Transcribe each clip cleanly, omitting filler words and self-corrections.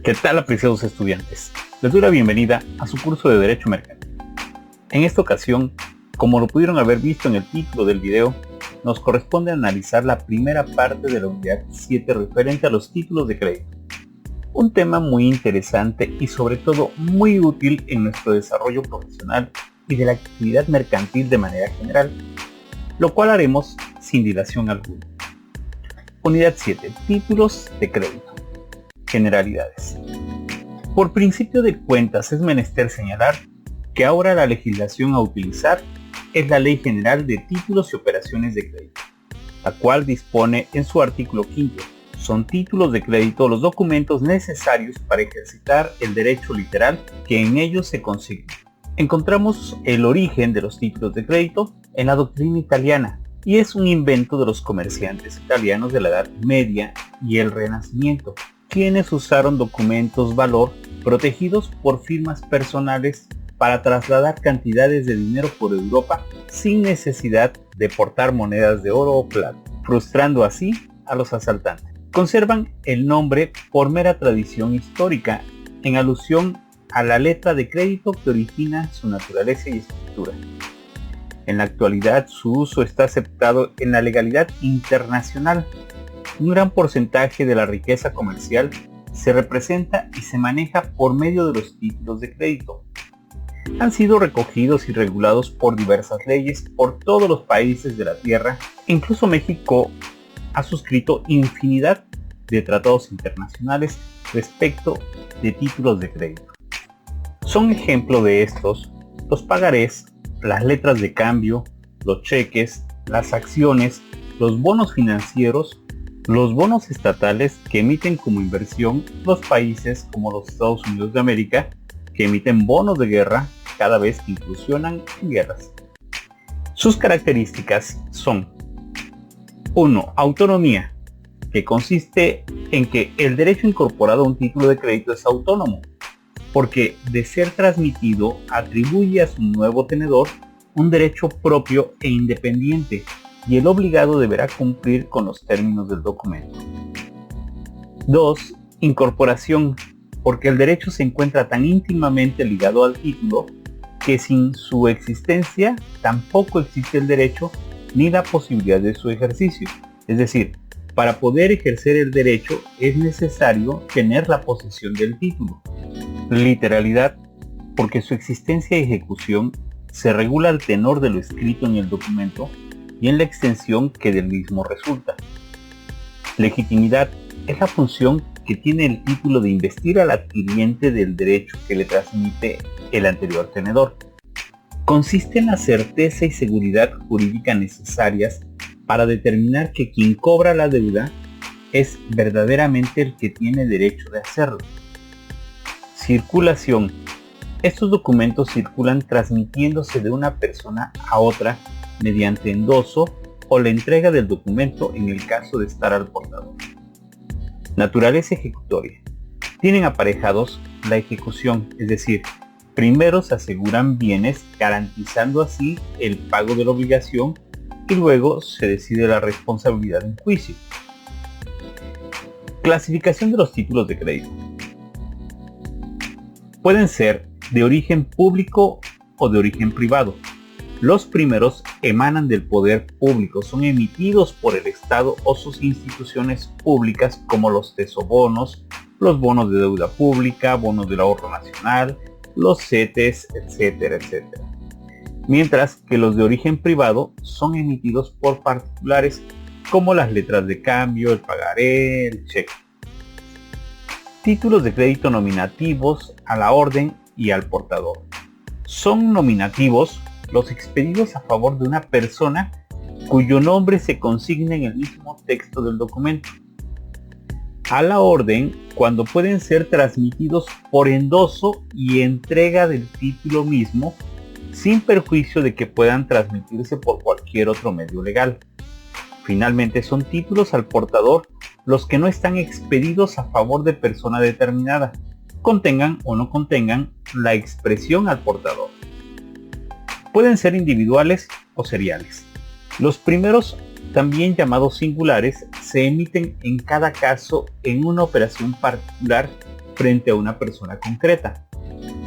¿Qué tal, apreciados estudiantes? Les doy la bienvenida a su curso de Derecho Mercantil. En esta ocasión, como lo pudieron haber visto en el título del video, nos corresponde analizar la primera parte de la unidad 7 referente a los títulos de crédito. Un tema muy interesante y sobre todo muy útil en nuestro desarrollo profesional y de la actividad mercantil de manera general, lo cual haremos sin dilación alguna. Unidad 7. Títulos de crédito. Generalidades. Por principio de cuentas es menester señalar que ahora la legislación a utilizar es la Ley General de Títulos y Operaciones de Crédito, la cual dispone en su artículo 5. Son títulos de crédito los documentos necesarios para ejercitar el derecho literal que en ellos se consigna. Encontramos el origen de los títulos de crédito en la doctrina italiana y es un invento de los comerciantes italianos de la Edad Media y el Renacimiento, quienes usaron documentos valor protegidos por firmas personales para trasladar cantidades de dinero por Europa sin necesidad de portar monedas de oro o plata, frustrando así a los asaltantes. Conservan el nombre por mera tradición histórica, en alusión a la letra de crédito que origina su naturaleza y estructura. En la actualidad su uso está aceptado en la legalidad internacional. Un gran porcentaje de la riqueza comercial se representa y se maneja por medio de los títulos de crédito. Han sido recogidos y regulados por diversas leyes por todos los países de la Tierra. Incluso México ha suscrito infinidad de tratados internacionales respecto de títulos de crédito. Son ejemplo de estos los pagarés, las letras de cambio, los cheques, las acciones, los bonos financieros, los bonos estatales que emiten como inversión los países como los Estados Unidos de América, que emiten bonos de guerra cada vez que incursionan en guerras. Sus características son: 1. Autonomía, que consiste en que el derecho incorporado a un título de crédito es autónomo, porque de ser transmitido atribuye a su nuevo tenedor un derecho propio e independiente, y el obligado deberá cumplir con los términos del documento. 2. Incorporación, porque el derecho se encuentra tan íntimamente ligado al título que sin su existencia tampoco existe el derecho ni la posibilidad de su ejercicio. Es decir, para poder ejercer el derecho es necesario tener la posesión del título. Literalidad, porque su existencia y ejecución se regula al tenor de lo escrito en el documento y en la extensión que del mismo resulta. Legitimidad es la función que tiene el título de investir al adquiriente del derecho que le transmite el anterior tenedor. Consiste en la certeza y seguridad jurídica necesarias para determinar que quien cobra la deuda es verdaderamente el que tiene derecho de hacerlo. Circulación. Estos documentos circulan transmitiéndose de una persona a otra mediante endoso o la entrega del documento en el caso de estar al portador. Naturaleza ejecutoria. Tienen aparejados la ejecución, es decir, primero se aseguran bienes garantizando así el pago de la obligación y luego se decide la responsabilidad en juicio. Clasificación de los títulos de crédito. Pueden ser de origen público o de origen privado. Los primeros emanan del poder público, son emitidos por el Estado o sus instituciones públicas como los tesobonos, los bonos de deuda pública, bonos del ahorro nacional, los CETES, etcétera, etcétera. Mientras que los de origen privado son emitidos por particulares como las letras de cambio, el pagaré, el cheque. Títulos de crédito nominativos a la orden y al portador. Son nominativos los expedidos a favor de una persona cuyo nombre se consigna en el mismo texto del documento. A la orden, cuando pueden ser transmitidos por endoso y entrega del título mismo, sin perjuicio de que puedan transmitirse por cualquier otro medio legal. Finalmente, son títulos al portador los que no están expedidos a favor de persona determinada, contengan o no contengan la expresión al portador. Pueden ser individuales o seriales. Los primeros, también llamados singulares, se emiten en cada caso en una operación particular frente a una persona concreta.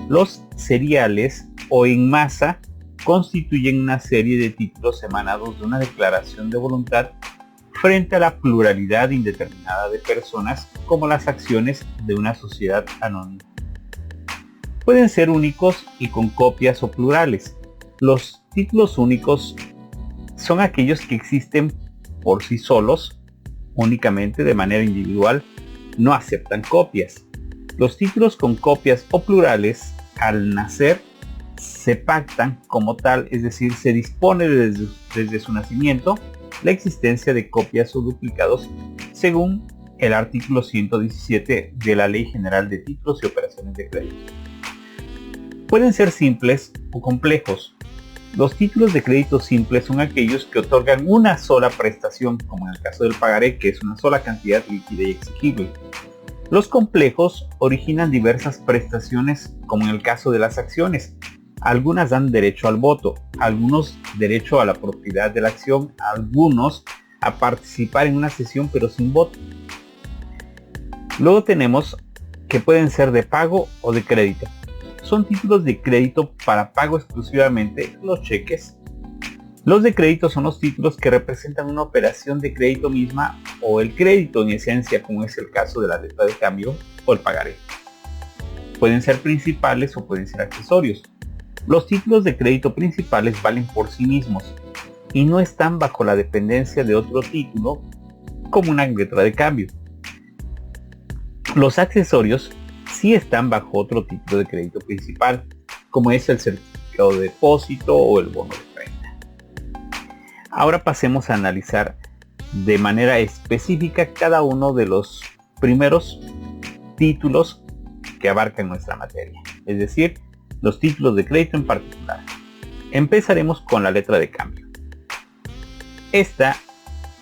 Los seriales o en masa constituyen una serie de títulos emanados de una declaración de voluntad frente a la pluralidad indeterminada de personas, como las acciones de una sociedad anónima. Pueden ser únicos y con copias o plurales. Los títulos únicos son aquellos que existen por sí solos, únicamente de manera individual, no aceptan copias. Los títulos con copias o plurales, al nacer, se pactan como tal, es decir, se dispone desde su nacimiento la existencia de copias o duplicados según el artículo 117 de la Ley General de Títulos y Operaciones de Crédito. Pueden ser simples o complejos. Los títulos de crédito simples son aquellos que otorgan una sola prestación, como en el caso del pagaré, que es una sola cantidad líquida y exigible. Los complejos originan diversas prestaciones, como en el caso de las acciones. Algunas dan derecho al voto, algunos derecho a la propiedad de la acción, algunos a participar en una sesión pero sin voto. Luego tenemos que pueden ser de pago o de crédito. Son títulos de crédito para pago exclusivamente, los cheques. Los de crédito son los títulos que representan una operación de crédito misma o el crédito en esencia, como es el caso de la letra de cambio o el pagaré. Pueden ser principales o pueden ser accesorios. Los títulos de crédito principales valen por sí mismos y no están bajo la dependencia de otro título como una letra de cambio. Los accesorios sí están bajo otro título de crédito principal, como es el certificado de depósito o el bono de renta. Ahora pasemos a analizar de manera específica cada uno de los primeros títulos que abarcan nuestra materia, es decir, los títulos de crédito en particular. Empezaremos con la letra de cambio.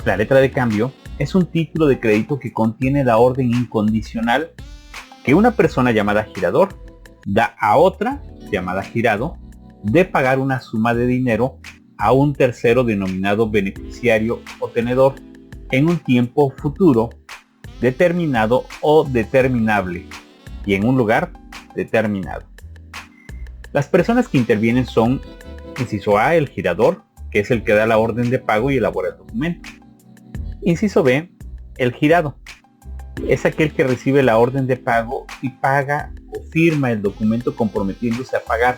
La letra de cambio, es un título de crédito que contiene la orden incondicional que una persona llamada girador da a otra llamada girado de pagar una suma de dinero a un tercero denominado beneficiario o tenedor en un tiempo futuro determinado o determinable y en un lugar determinado. Las personas que intervienen son, inciso A, el girador, que es el que da la orden de pago y elabora el documento. Inciso B, el girado. Es aquel que recibe la orden de pago y paga o firma el documento comprometiéndose a pagar,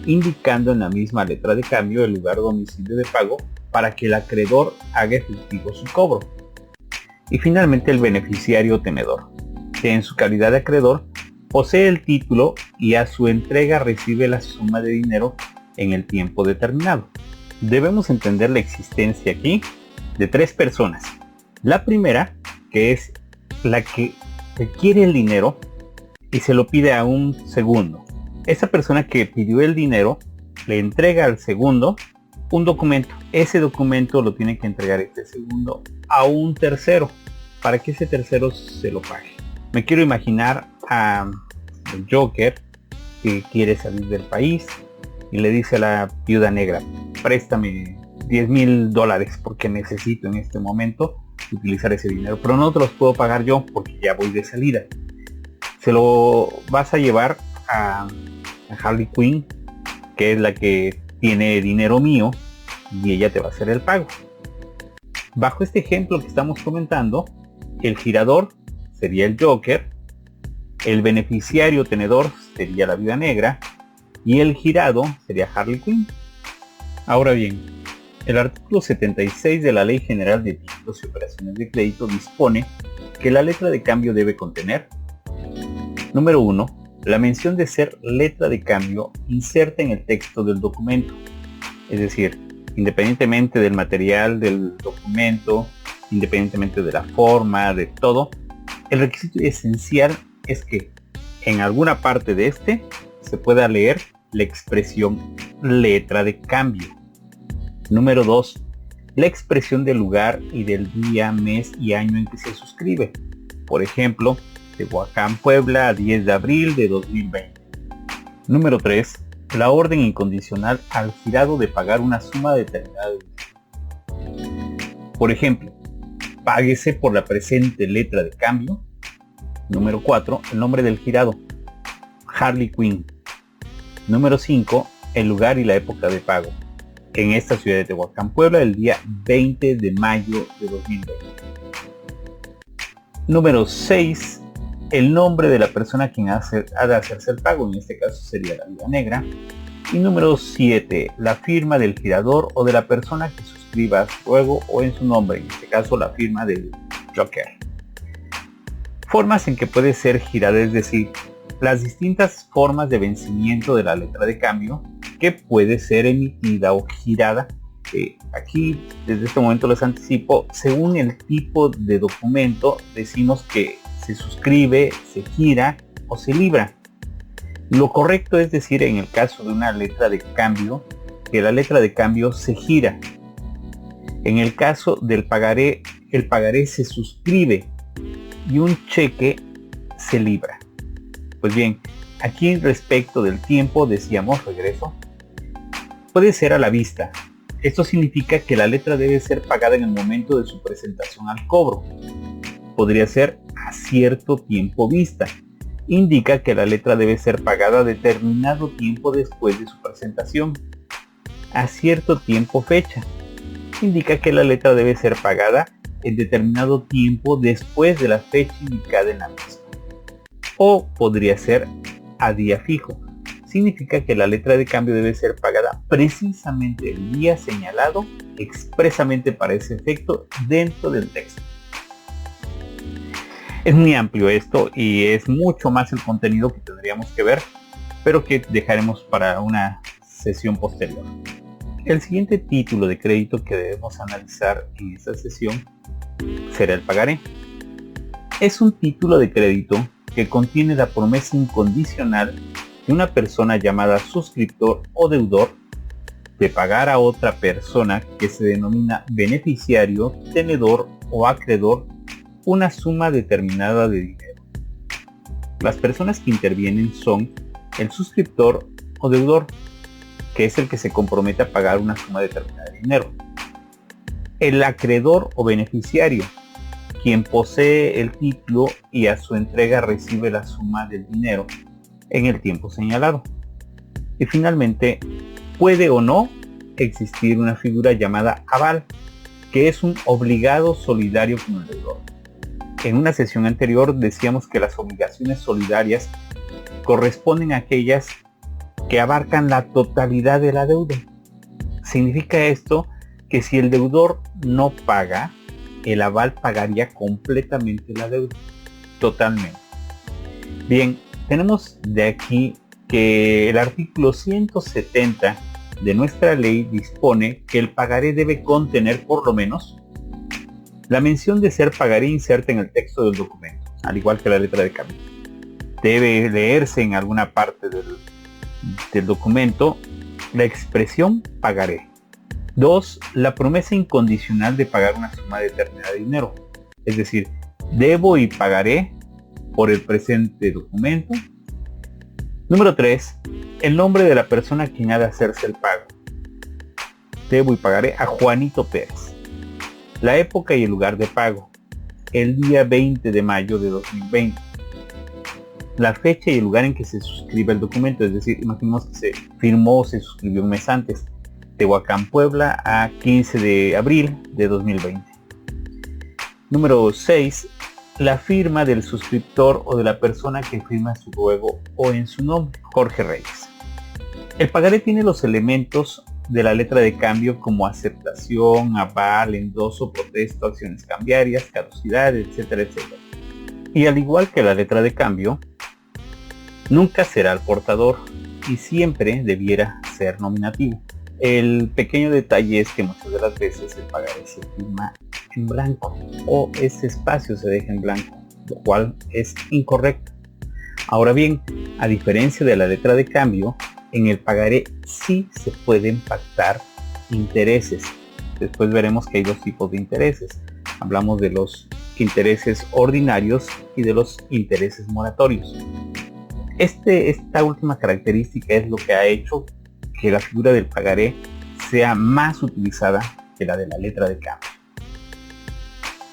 indicando en la misma letra de cambio el lugar o domicilio de pago para que el acreedor haga efectivo su cobro. Y finalmente el beneficiario o tenedor, que en su calidad de acreedor posee el título y a su entrega recibe la suma de dinero en el tiempo determinado. Debemos entender la existencia aquí de tres personas. La primera, que es la que requiere el dinero y se lo pide a un segundo. Esa persona que pidió el dinero le entrega al segundo un documento. Ese documento lo tiene que entregar este segundo a un tercero para que ese tercero se lo pague. Me quiero imaginar a el Joker que quiere salir del país y le dice a la viuda negra: préstame $10,000 porque necesito en este momento utilizar ese dinero, pero no te los puedo pagar yo porque ya voy de salida. Se lo vas a llevar a Harley Quinn, que es la que tiene dinero mío, y ella te va a hacer el pago. Bajo este ejemplo que estamos comentando, el girador sería el Joker, el beneficiario tenedor sería la viuda negra y el girado sería Harley Quinn. Ahora bien, el artículo 76 de la Ley General de Títulos y Operaciones de Crédito dispone que la letra de cambio debe contener: número 1, la mención de ser letra de cambio inserta en el texto del documento, es decir, independientemente del material del documento, independientemente de la forma, de todo, el requisito esencial es que en alguna parte de este se pueda leer la expresión letra de cambio. Número 2, la expresión del lugar y del día, mes y año en que se suscribe. Por ejemplo, Tehuacán, Puebla, a 10 de abril de 2020. Número 3, la orden incondicional al girado de pagar una suma determinada de dinero. Por ejemplo, páguese por la presente letra de cambio Número 4, el nombre del girado, Harley Quinn. Número 5, el lugar y la época de pago, en esta ciudad de Tehuacán, Puebla, el día 20 de mayo de 2020. Número 6, el nombre de la persona a quien ha de hacerse el pago, en este caso sería la Viuda Negra. Y número 7, la firma del girador o de la persona que suscriba a su juego o en su nombre, en este caso la firma del Joker. Formas en que puede ser girada, es decir, las distintas formas de vencimiento de la letra de cambio que puede ser emitida o girada. Aquí desde este momento les anticipo, según el tipo de documento decimos que se suscribe, se gira o se libra. Lo correcto es decir, en el caso de una letra de cambio, que la letra de cambio se gira. En el caso del pagaré, el pagaré se suscribe y un cheque se libra. Pues bien, aquí respecto del tiempo decíamos, regreso, puede ser a la vista. Esto significa que la letra debe ser pagada en el momento de su presentación al cobro. Podría ser a cierto tiempo vista. Indica que la letra debe ser pagada determinado tiempo después de su presentación. A cierto tiempo fecha. Indica que la letra debe ser pagada en determinado tiempo después de la fecha indicada en la misma. O podría ser a día fijo. Significa que la letra de cambio debe ser pagada precisamente el día señalado expresamente para ese efecto dentro del texto. Es muy amplio esto y es mucho más el contenido que tendríamos que ver, pero que dejaremos para una sesión posterior. El siguiente título de crédito que debemos analizar en esta sesión será el pagaré. Es un título de crédito que contiene la promesa incondicional de una persona llamada suscriptor o deudor de pagar a otra persona que se denomina beneficiario, tenedor o acreedor una suma determinada de dinero. Las personas que intervienen son el suscriptor o deudor, que es el que se compromete a pagar una suma determinada de dinero. El acreedor o beneficiario, quien posee el título y a su entrega recibe la suma del dinero en el tiempo señalado. Y finalmente, puede o no existir una figura llamada aval, que es un obligado solidario con el deudor. En una sesión anterior decíamos que las obligaciones solidarias corresponden a aquellas que abarcan la totalidad de la deuda. Significa esto que si el deudor no paga, el aval pagaría completamente la deuda, totalmente. Bien, tenemos de aquí que el artículo 170 de nuestra ley dispone que el pagaré debe contener por lo menos la mención de ser pagaré inserta en el texto del documento, al igual que la letra de cambio. Debe leerse en alguna parte del documento la expresión pagaré. 2. La promesa incondicional de pagar una suma determinada de dinero. Es decir, debo y pagaré por el presente documento. Número 3. El nombre de la persona a quien ha de hacerse el pago. Debo y pagaré a Juanito Pérez. La época y el lugar de pago. El día 20 de mayo de 2020. La fecha y el lugar en que se suscribe el documento, es decir, imaginemos que se firmó o se suscribió un mes antes. Tehuacán, Puebla, a 15 de abril de 2020. Número 6. La firma del suscriptor o de la persona que firma su juego o en su nombre. Jorge Reyes. El pagaré tiene los elementos de la letra de cambio como aceptación, aval, endoso, protesto, acciones cambiarias, caducidad, etcétera, etcétera. Y al igual que la letra de cambio, nunca será el portador y siempre debiera ser nominativo. El pequeño detalle es que muchas de las veces el pagaré se firma en blanco o ese espacio se deja en blanco, lo cual es incorrecto. Ahora bien, a diferencia de la letra de cambio, en el pagaré sí se pueden pactar intereses. Después veremos que hay dos tipos de intereses. Hablamos de los intereses ordinarios y de los intereses moratorios. Esta última característica es lo que ha hecho que la figura del pagaré sea más utilizada que la de la letra de cambio.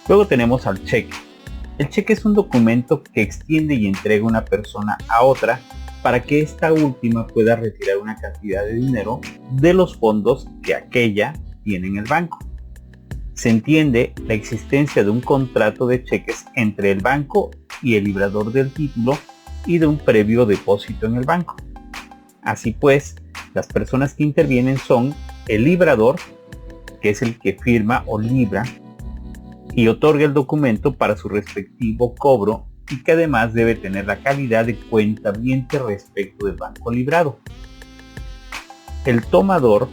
Luego tenemos al cheque. El cheque es un documento que extiende y entrega una persona a otra para que esta última pueda retirar una cantidad de dinero de los fondos que aquella tiene en el banco. Se entiende la existencia de un contrato de cheques entre el banco y el librador del título y de un previo depósito en el banco. Así pues, las personas que intervienen son el librador, que es el que firma o libra y otorga el documento para su respectivo cobro, y que además debe tener la calidad de cuentaviente respecto del banco librado. El tomador,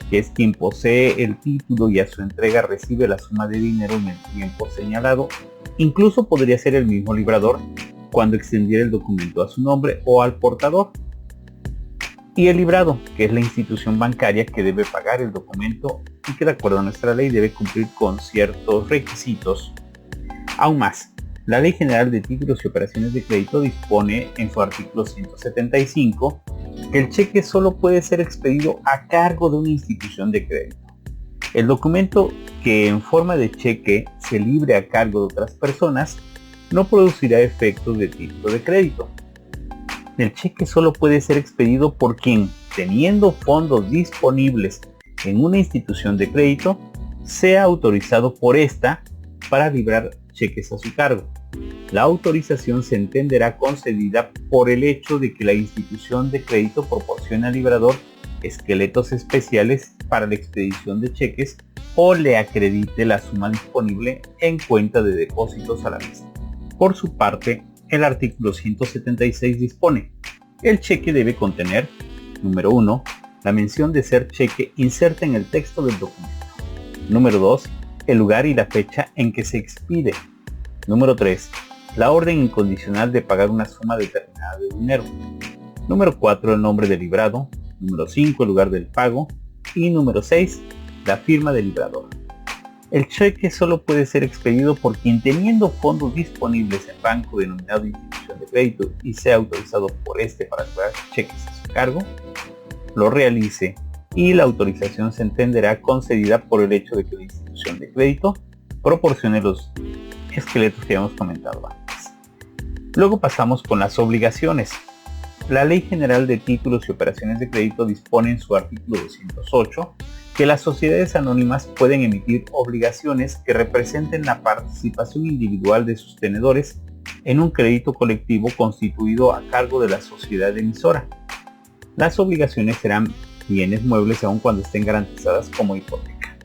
que es quien posee el título y a su entrega recibe la suma de dinero en el tiempo señalado, incluso podría ser el mismo librador cuando extendiera el documento a su nombre o al portador. Y el librado, que es la institución bancaria que debe pagar el documento y que de acuerdo a nuestra ley debe cumplir con ciertos requisitos. Aún más, la Ley General de Títulos y Operaciones de Crédito dispone en su artículo 175 que el cheque solo puede ser expedido a cargo de una institución de crédito. El documento que en forma de cheque se libre a cargo de otras personas no producirá efectos de título de crédito. El cheque solo puede ser expedido por quien, teniendo fondos disponibles en una institución de crédito, sea autorizado por esta para librar cheques a su cargo. La autorización se entenderá concedida por el hecho de que la institución de crédito proporciona al librador esqueletos especiales para la expedición de cheques o le acredite la suma disponible en cuenta de depósitos a la vista. Por su parte, el artículo 176 dispone: el cheque debe contener, número 1, la mención de ser cheque inserta en el texto del documento. Número 2, el lugar y la fecha en que se expide. Número 3, la orden incondicional de pagar una suma determinada de dinero. Número 4, el nombre del librado. Número 5, el lugar del pago. Y número 6, la firma del librador. El cheque solo puede ser expedido por quien, teniendo fondos disponibles en banco denominado institución de crédito y sea autorizado por este para cobrar cheques a su cargo, lo realice, y la autorización se entenderá concedida por el hecho de que la institución de crédito proporcione los esqueletos que hemos comentado antes. Luego pasamos con las obligaciones. La Ley General de Títulos y Operaciones de Crédito dispone en su artículo 208 que las sociedades anónimas pueden emitir obligaciones que representen la participación individual de sus tenedores en un crédito colectivo constituido a cargo de la sociedad emisora. Las obligaciones serán bienes muebles aun cuando estén garantizadas como hipoteca.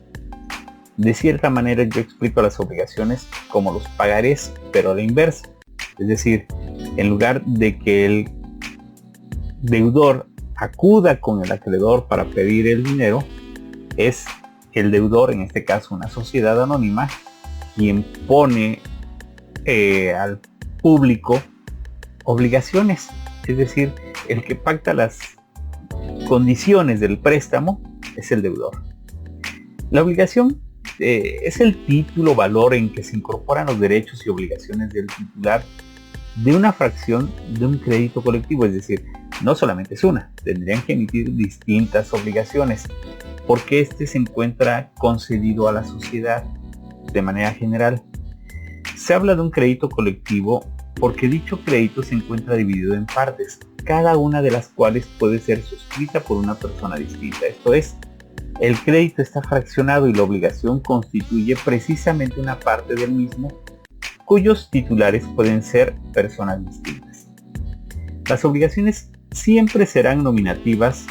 De cierta manera yo explico las obligaciones como los pagarés, pero a la inversa. Es decir, en lugar de que el deudor acuda con el acreedor para pedir el dinero, es el deudor, en este caso una sociedad anónima, quien pone al público obligaciones. Es decir, el que pacta las condiciones del préstamo es el deudor. La obligación es el título valor en que se incorporan los derechos y obligaciones del titular de una fracción de un crédito colectivo. Es decir, no solamente es una, tendrían que emitir distintas obligaciones porque este se encuentra concedido a la sociedad de manera general. Se habla de un crédito colectivo porque dicho crédito se encuentra dividido en partes, cada una de las cuales puede ser suscrita por una persona distinta. Esto es, el crédito está fraccionado y la obligación constituye precisamente una parte del mismo, cuyos titulares pueden ser personas distintas. Las obligaciones siempre serán nominativas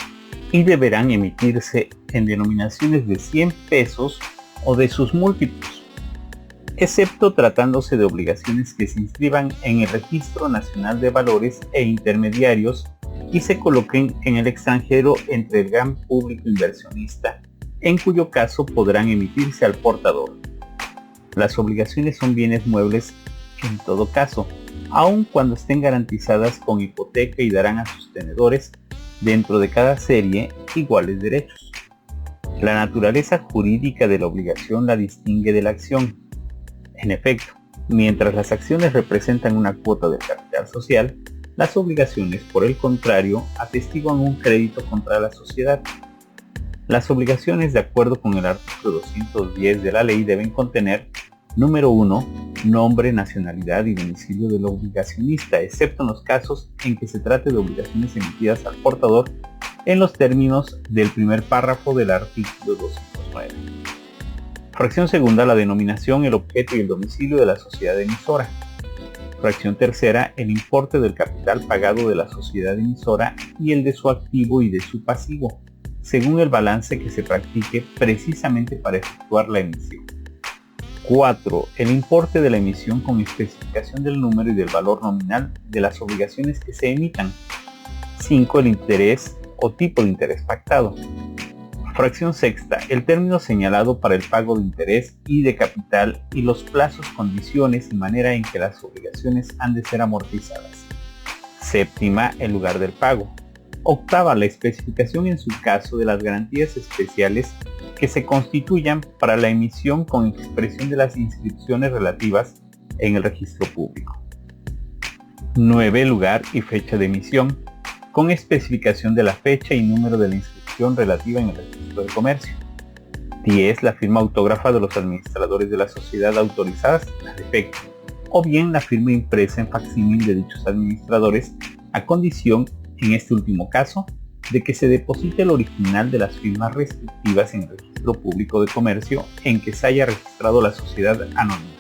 y deberán emitirse en denominaciones de 100 pesos o de sus múltiplos, excepto tratándose de obligaciones que se inscriban en el Registro Nacional de Valores e Intermediarios y se coloquen en el extranjero entre el gran público inversionista, en cuyo caso podrán emitirse al portador. Las obligaciones son bienes muebles en todo caso, aun cuando estén garantizadas con hipoteca, y darán a sus tenedores, dentro de cada serie, iguales derechos. La naturaleza jurídica de la obligación la distingue de la acción. En efecto, mientras las acciones representan una cuota del capital social, las obligaciones, por el contrario, atestiguan un crédito contra la sociedad. Las obligaciones, de acuerdo con el artículo 210 de la ley, deben contener, número 1, nombre, nacionalidad y domicilio del obligacionista, excepto en los casos en que se trate de obligaciones emitidas al portador en los términos del primer párrafo del artículo 209. Fracción segunda, la denominación, el objeto y el domicilio de la sociedad emisora. Fracción tercera, el importe del capital pagado de la sociedad emisora y el de su activo y de su pasivo, según el balance que se practique precisamente para efectuar la emisión. 4. El importe de la emisión con especificación del número y del valor nominal de las obligaciones que se emitan. 5. El interés o tipo de interés pactado. Fracción sexta, el término señalado para el pago de interés y de capital y los plazos, condiciones y manera en que las obligaciones han de ser amortizadas. Séptima, el lugar del pago. Octava, la especificación en su caso de las garantías especiales que se constituyan para la emisión con expresión de las inscripciones relativas en el registro público. 9. Lugar y fecha de emisión, con especificación de la fecha y número de la inscripción relativa en el registro de comercio. 10. La firma autógrafa de los administradores de la sociedad autorizadas al efecto, o bien la firma impresa en facsímil de dichos administradores, a condición, en este último caso, de que se deposite el original de las firmas respectivas en el registro público de comercio en que se haya registrado la sociedad anónima.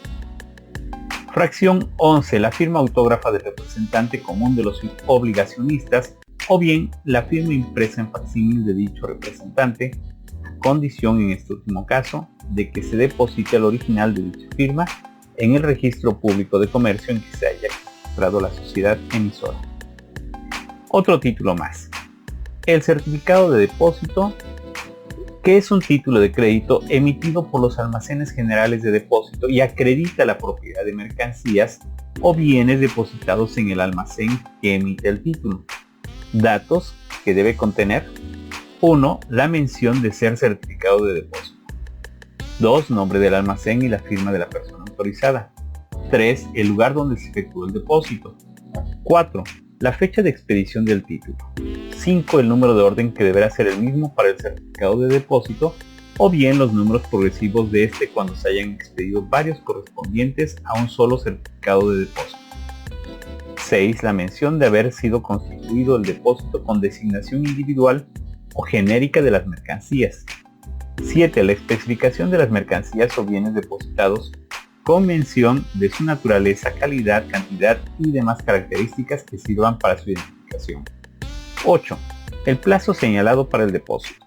Fracción 11. La firma autógrafa del representante común de los obligacionistas o bien la firma impresa en facsímil de dicho representante, a condición en este último caso de que se deposite el original de dicha firma en el registro público de comercio en que se haya registrado la sociedad emisora. Otro título más. El certificado de depósito, que es un título de crédito emitido por los almacenes generales de depósito y acredita la propiedad de mercancías o bienes depositados en el almacén que emite el título. Datos que debe contener: 1. La mención de ser certificado de depósito. 2. Nombre del almacén y la firma de la persona autorizada. 3. El lugar donde se efectuó el depósito. 4. La fecha de expedición del título. 5. El número de orden que deberá ser el mismo para el certificado de depósito o bien los números progresivos de este cuando se hayan expedido varios correspondientes a un solo certificado de depósito. 6. La mención de haber sido constituido el depósito con designación individual o genérica de las mercancías. 7. La especificación de las mercancías o bienes depositados con mención de su naturaleza, calidad, cantidad y demás características que sirvan para su identificación. 8. El plazo señalado para el depósito.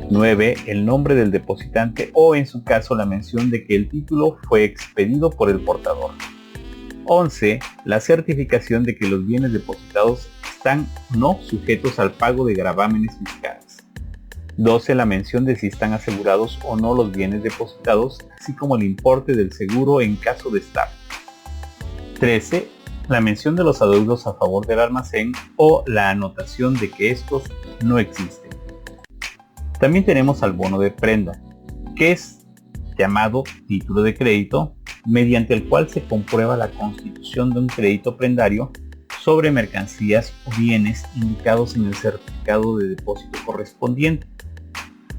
9. El nombre del depositante o en su caso la mención de que el título fue expedido por el portador. 11. La certificación de que los bienes depositados están no sujetos al pago de gravámenes fiscales. 12. La mención de si están asegurados o no los bienes depositados, así como el importe del seguro en caso de estar. 13. La mención de los adeudos a favor del almacén o la anotación de que estos no existen. También tenemos al bono de prenda, que es llamado título de crédito, mediante el cual se comprueba la constitución de un crédito prendario sobre mercancías o bienes indicados en el certificado de depósito correspondiente.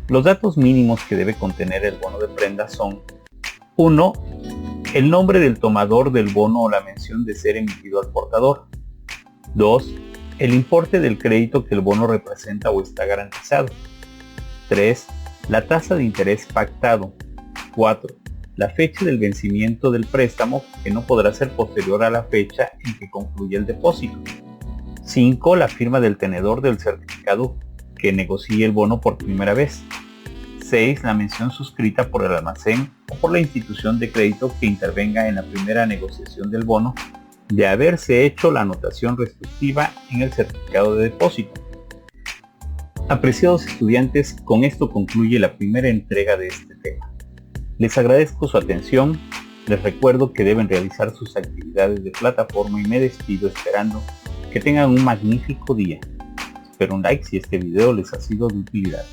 Los datos mínimos que debe contener el bono de prenda son: 1. El nombre del tomador del bono o la mención de ser emitido al portador. 2. El importe del crédito que el bono representa o está garantizado. 3. La tasa de interés pactado. 4. La fecha del vencimiento del préstamo, que no podrá ser posterior a la fecha en que concluya el depósito. 5. La firma del tenedor del certificado que negocie el bono por primera vez. 6. La mención suscrita por el almacén o por la institución de crédito que intervenga en la primera negociación del bono de haberse hecho la anotación respectiva en el certificado de depósito. Apreciados estudiantes, con esto concluye la primera entrega de este tema. Les agradezco su atención, les recuerdo que deben realizar sus actividades de plataforma y me despido esperando que tengan un magnífico día. Espero un like si este video les ha sido de utilidad.